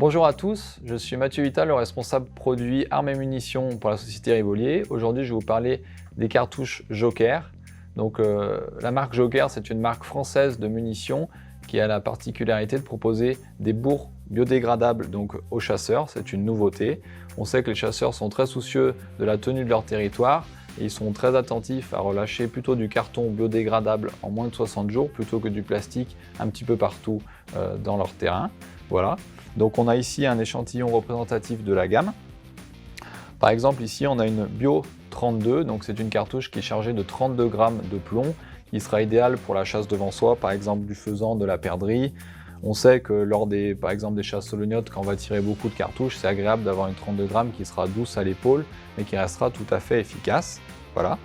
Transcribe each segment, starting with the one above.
Bonjour à tous, je suis Mathieu Vital, le responsable produit armes et munitions pour la société Rivolier. Aujourd'hui, je vais vous parler des cartouches Joker. Donc, la marque Joker, c'est une marque française de munitions qui a la particularité de proposer des bourres biodégradables donc, aux chasseurs. C'est une nouveauté. On sait que les chasseurs sont très soucieux de la tenue de leur territoire et ils sont très attentifs à relâcher plutôt du carton biodégradable en moins de 60 jours plutôt que du plastique un petit peu partout dans leur terrain. Voilà. Donc on a ici un échantillon représentatif de la gamme. Par exemple ici on a une Bio 32, donc c'est une cartouche qui est chargée de 32 grammes de plomb, qui sera idéale pour la chasse devant soi, par exemple du faisan, de la perdrix. On sait que lors par exemple des chasses solognotes, quand on va tirer beaucoup de cartouches, c'est agréable d'avoir une 32 grammes qui sera douce à l'épaule, mais qui restera tout à fait efficace. Voilà.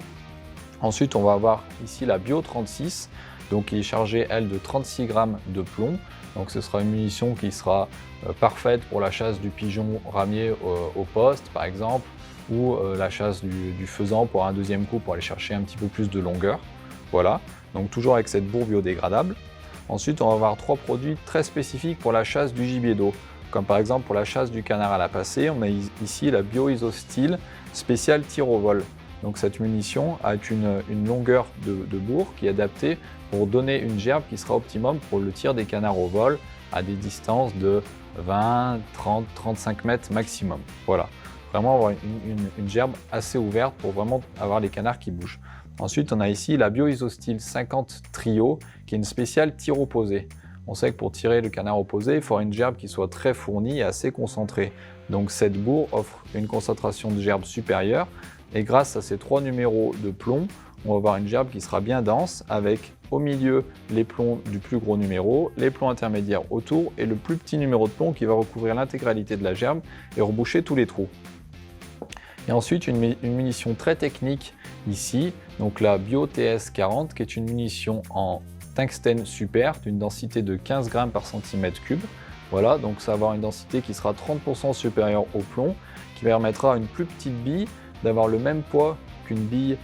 Ensuite on va avoir ici la Bio 36, donc qui est chargée elle de 36 grammes de plomb. Donc ce sera une munition qui sera parfaite pour la chasse du pigeon ramier au poste par exemple, ou la chasse du faisan pour un deuxième coup pour aller chercher un petit peu plus de longueur. Voilà, donc toujours avec cette bourre biodégradable. Ensuite on va avoir trois produits très spécifiques pour la chasse du gibier d'eau, comme par exemple pour la chasse du canard à la passée, on a ici la Bio Isostyle spéciale tir au vol. Donc cette munition a une longueur de bourre qui est adaptée pour donner une gerbe qui sera optimum pour le tir des canards au vol à des distances de 20, 30, 35 mètres maximum. Voilà, vraiment avoir une gerbe assez ouverte pour vraiment avoir les canards qui bougent. Ensuite, on a ici la Bio Isostyle 50 Trio qui est une spéciale tir opposé. On sait que pour tirer le canard opposé, il faut avoir une gerbe qui soit très fournie et assez concentrée. Donc cette bourre offre une concentration de gerbe supérieure et grâce à ces trois numéros de plomb, on va avoir une gerbe qui sera bien dense avec au milieu les plombs du plus gros numéro, les plombs intermédiaires autour et le plus petit numéro de plomb qui va recouvrir l'intégralité de la gerbe et reboucher tous les trous. Et ensuite une munition très technique ici, donc la Bio TS 40 qui est une munition en tungstène super d'une densité de 15 grammes par centimètre cube. Voilà, donc ça va avoir une densité qui sera 30% supérieure au plomb, qui permettra à une plus petite bille d'avoir le même poids qu'une bille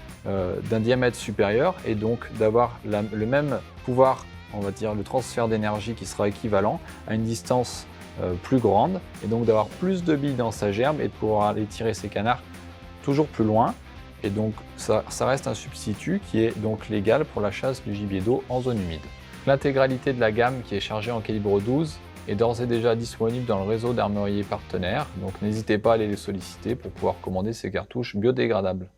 d'un diamètre supérieur et donc d'avoir le même pouvoir, on va dire le transfert d'énergie qui sera équivalent à une distance plus grande et donc d'avoir plus de billes dans sa gerbe et de pouvoir aller tirer ses canards toujours plus loin. Et donc ça reste un substitut qui est donc légal pour la chasse du gibier d'eau en zone humide. L'intégralité de la gamme qui est chargée en calibre 12 est d'ores et déjà disponible dans le réseau d'armuriers partenaires, donc n'hésitez pas à aller les solliciter pour pouvoir commander ces cartouches biodégradables.